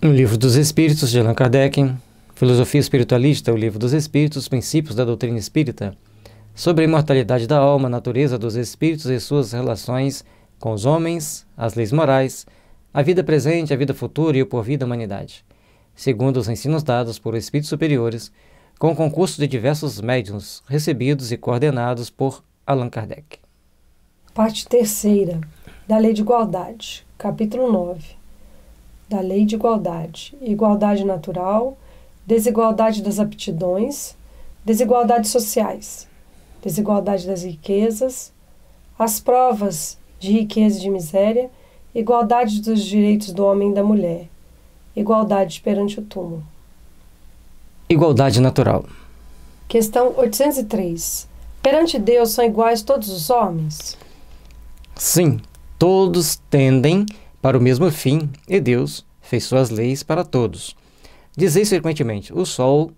O Livro dos Espíritos, de Allan Kardec. Filosofia Espiritualista, o Livro dos Espíritos, Princípios da Doutrina Espírita. Sobre a imortalidade da alma, a natureza dos espíritos e suas relações com os homens, as leis morais, a vida presente, a vida futura e o porvir da humanidade. Segundo os ensinos dados por espíritos superiores, com o concurso de diversos médiuns, recebidos e coordenados por Allan Kardec. Parte terceira, da Lei de Igualdade, capítulo 9. Da Lei de Igualdade, igualdade natural, desigualdade das aptidões, desigualdades sociais, desigualdade das riquezas, as provas de riqueza e de miséria, igualdade dos direitos do homem e da mulher, igualdade perante o túmulo. Igualdade natural. Questão 803. Perante Deus são iguais todos os homens? Sim, todos tendem para o mesmo fim, e Deus fez suas leis para todos. Dizeis frequentemente, o sol,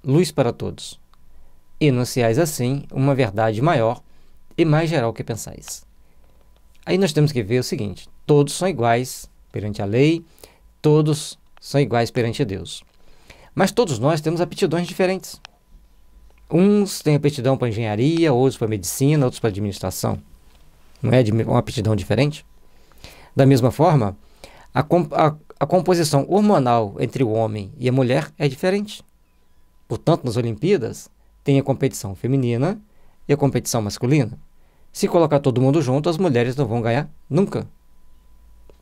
luz para todos. Enunciais assim uma verdade maior e mais geral que pensais. Aí nós temos que ver o seguinte, todos são iguais perante a lei, todos são iguais perante Deus. Mas todos nós temos aptidões diferentes. Uns têm aptidão para engenharia, outros para medicina, outros para administração. Não é uma aptidão diferente? Da mesma forma, a composição hormonal entre o homem e a mulher é diferente. Portanto, nas Olimpíadas, tem a competição feminina e a competição masculina. Se colocar todo mundo junto, as mulheres não vão ganhar nunca.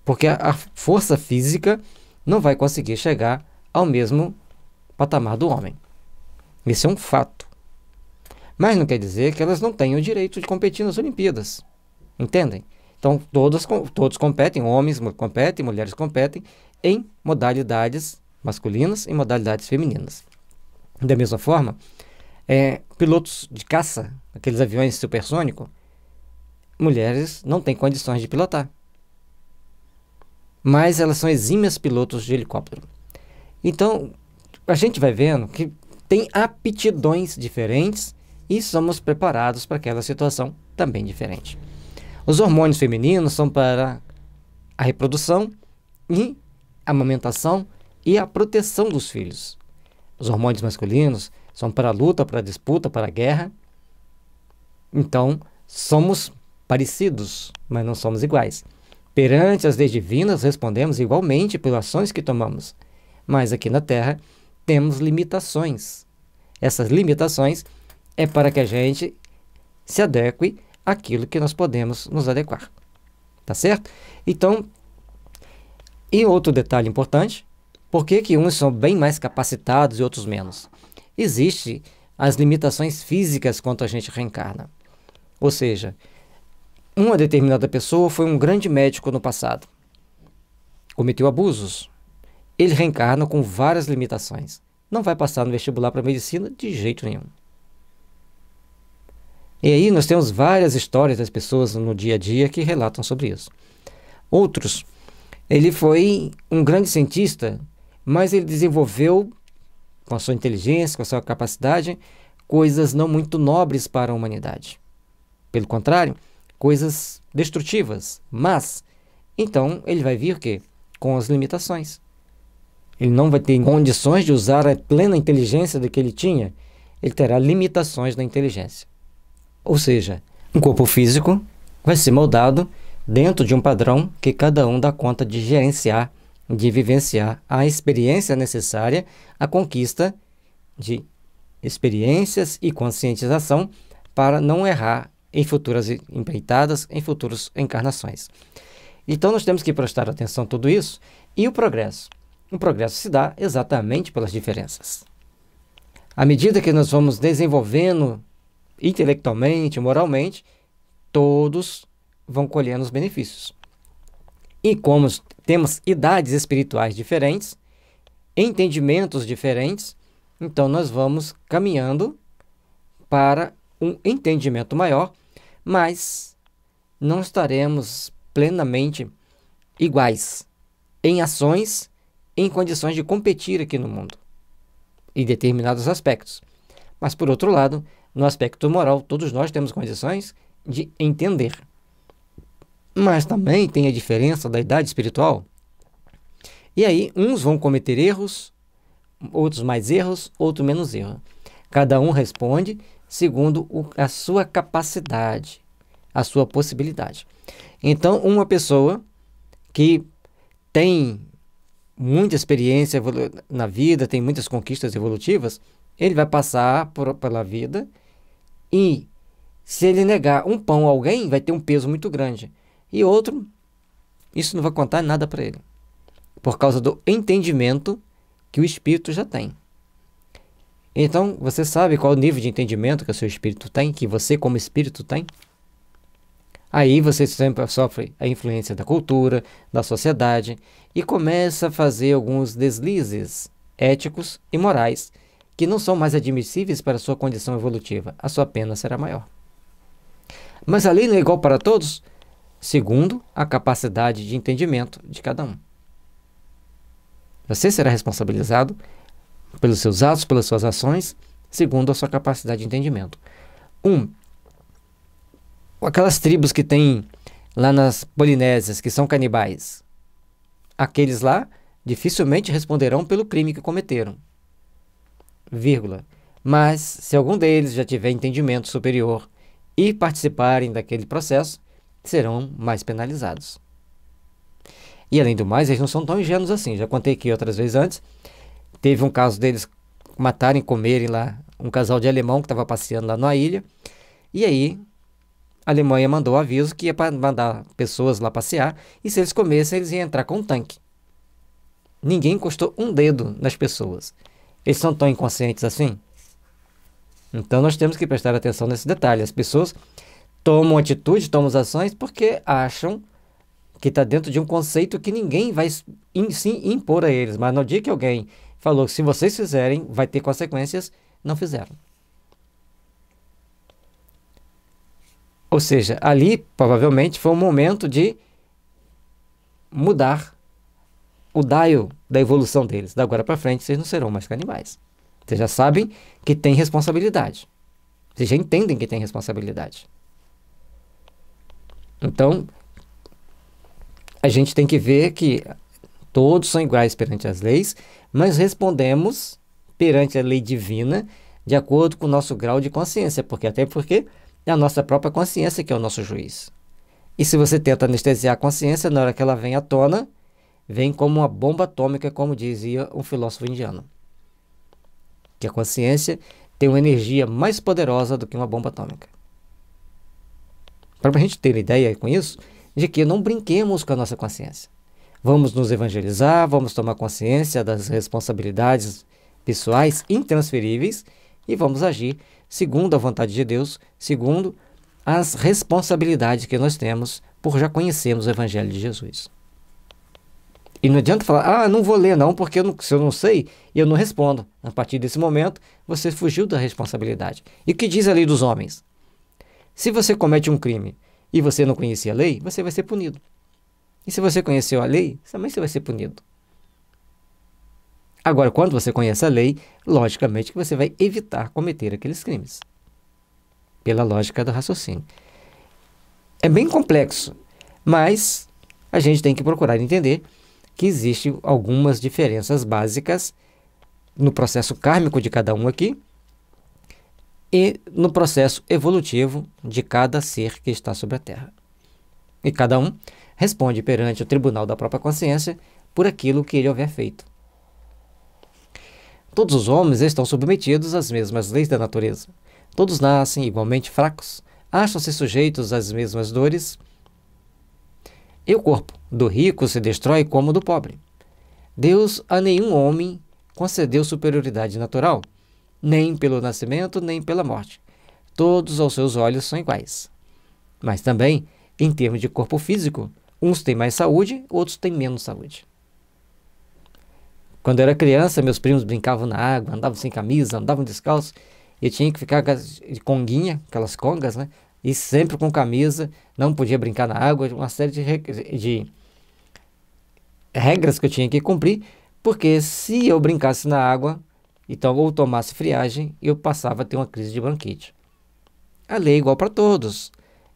Porque a força física não vai conseguir chegar ao mesmo patamar do homem. Esse é um fato. Mas não quer dizer que elas não tenham o direito de competir nas Olimpíadas. Entendem? Então, todos competem, homens competem, mulheres competem, em modalidades masculinas e modalidades femininas. Da mesma forma, pilotos de caça, aqueles aviões supersônicos, mulheres não têm condições de pilotar. Mas elas são exímias pilotos de helicóptero. Então, a gente vai vendo que tem aptidões diferentes e somos preparados para aquela situação também diferente. Os hormônios femininos são para a reprodução e a amamentação e a proteção dos filhos. Os hormônios masculinos são para a luta, para a disputa, para a guerra. Então, somos parecidos, mas não somos iguais. Perante as leis divinas, respondemos igualmente pelas ações que tomamos. Mas aqui na Terra, temos limitações. Essas limitações é para que a gente se adeque àquilo que nós podemos nos adequar. Tá certo? Então, e outro detalhe importante, por que uns são bem mais capacitados e outros menos? Existem as limitações físicas quando a gente reencarna. Ou seja, uma determinada pessoa foi um grande médico no passado, cometeu abusos. Ele reencarna com várias limitações. Não vai passar no vestibular para medicina de jeito nenhum. E aí nós temos várias histórias das pessoas no dia a dia que relatam sobre isso. Outros, ele foi um grande cientista, mas ele desenvolveu, com a sua inteligência, com a sua capacidade, coisas não muito nobres para a humanidade. Pelo contrário, coisas destrutivas, mas, então, ele vai vir o quê? Com as limitações. Ele não vai ter condições de usar a plena inteligência que ele tinha, ele terá limitações na inteligência. Ou seja, um corpo físico vai ser moldado dentro de um padrão que cada um dá conta de gerenciar, de vivenciar a experiência necessária à conquista de experiências e conscientização para não errar em futuras empreitadas, em futuras encarnações. Então nós temos que prestar atenção a tudo isso e o progresso. O progresso se dá exatamente pelas diferenças. À medida que nós vamos desenvolvendo intelectualmente, moralmente, todos vão colhendo os benefícios. E como temos idades espirituais diferentes, entendimentos diferentes, então nós vamos caminhando para um entendimento maior, mas não estaremos plenamente iguais em ações, em condições de competir aqui no mundo, em determinados aspectos. Mas, por outro lado, no aspecto moral, todos nós temos condições de entender. Mas também tem a diferença da idade espiritual. E aí, uns vão cometer erros, outros mais erros, outros menos erros. Cada um responde segundo a sua capacidade, a sua possibilidade. Então, uma pessoa que tem muita experiência na vida, tem muitas conquistas evolutivas, ele vai passar pela vida e, se ele negar um pão a alguém, vai ter um peso muito grande. E outro, isso não vai contar nada para ele, por causa do entendimento que o espírito já tem. Então, você sabe qual o nível de entendimento que o seu espírito tem, que você como espírito tem? Aí você sempre sofre a influência da cultura, da sociedade e começa a fazer alguns deslizes éticos e morais que não são mais admissíveis para a sua condição evolutiva. A sua pena será maior. Mas a lei não é igual para todos, segundo a capacidade de entendimento de cada um. Você será responsabilizado pelos seus atos, pelas suas ações, segundo a sua capacidade de entendimento. Aquelas tribos que tem lá nas Polinésias, que são canibais, aqueles lá dificilmente responderão pelo crime que cometeram. Vírgula. Mas, se algum deles já tiver entendimento superior e participarem daquele processo, serão mais penalizados. E, além do mais, eles não são tão ingênuos assim. Já contei aqui outras vezes antes. Teve um caso deles matarem, comerem lá um casal de alemão que estava passeando lá na ilha. E aí, a Alemanha mandou aviso que ia mandar pessoas lá passear. E se eles comessem, eles iam entrar com um tanque. Ninguém encostou um dedo nas pessoas. Eles são tão inconscientes assim? Então, nós temos que prestar atenção nesse detalhe. As pessoas tomam atitude, tomam ações porque acham que está dentro de um conceito que ninguém vai se impor a eles. Mas no dia que alguém falou que se vocês fizerem, vai ter consequências, não fizeram. Ou seja, ali provavelmente foi um momento de mudar o dial da evolução deles. Da agora para frente, vocês não serão mais canibais. Vocês já sabem que tem responsabilidade. Vocês já entendem que tem responsabilidade. Então, a gente tem que ver que todos são iguais perante as leis, mas respondemos perante a lei divina de acordo com o nosso grau de consciência, porque é a nossa própria consciência que é o nosso juiz. E se você tenta anestesiar a consciência, na hora que ela vem à tona, vem como uma bomba atômica, como dizia um filósofo indiano. Que a consciência tem uma energia mais poderosa do que uma bomba atômica. Para a gente ter ideia com isso, de que não brinquemos com a nossa consciência. Vamos nos evangelizar, vamos tomar consciência das responsabilidades pessoais intransferíveis e vamos agir segundo a vontade de Deus, segundo as responsabilidades que nós temos por já conhecermos o Evangelho de Jesus. E não adianta falar, não vou ler não, porque se eu não sei, eu não respondo. A partir desse momento, você fugiu da responsabilidade. E o que diz a lei dos homens? Se você comete um crime e você não conhecia a lei, você vai ser punido. E se você conheceu a lei, também você vai ser punido. Agora, quando você conhece a lei, logicamente que você vai evitar cometer aqueles crimes. Pela lógica do raciocínio. É bem complexo, mas a gente tem que procurar entender que existem algumas diferenças básicas no processo kármico de cada um aqui e no processo evolutivo de cada ser que está sobre a Terra. E cada um responde perante o tribunal da própria consciência por aquilo que ele houver feito. Todos os homens estão submetidos às mesmas leis da natureza. Todos nascem igualmente fracos, acham-se sujeitos às mesmas dores. E o corpo do rico se destrói como o do pobre. Deus a nenhum homem concedeu superioridade natural, nem pelo nascimento, nem pela morte. Todos aos seus olhos são iguais. Mas também, em termos de corpo físico, uns têm mais saúde, outros têm menos saúde. Quando eu era criança, meus primos brincavam na água, andavam sem camisa, andavam descalços. Eu tinha que ficar de conguinha, aquelas congas, né? E sempre com camisa, não podia brincar na água, uma série de regras que eu tinha que cumprir, porque se eu brincasse na água, então, ou tomasse friagem, eu passava a ter uma crise de bronquite. A lei é igual para todos.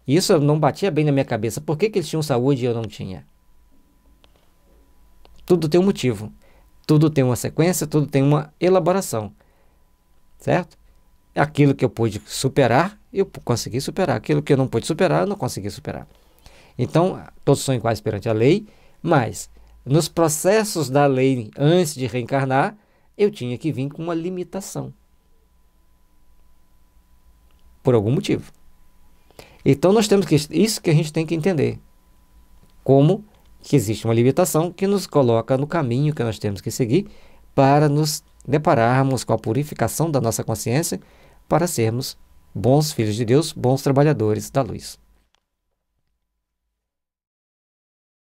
Isso não batia bem na minha cabeça. Por que eles tinham saúde e eu não tinha? Tudo tem um motivo. Tudo tem uma sequência, tudo tem uma elaboração. Certo? Aquilo que eu pude superar, eu consegui superar. Aquilo que eu não pude superar, eu não consegui superar. Então, todos são iguais perante a lei, mas nos processos da lei, antes de reencarnar, eu tinha que vir com uma limitação. Por algum motivo. Então, nós temos que... Isso que a gente tem que entender. Como que existe uma limitação que nos coloca no caminho que nós temos que seguir para nos depararmos com a purificação da nossa consciência para sermos bons filhos de Deus, bons trabalhadores da luz.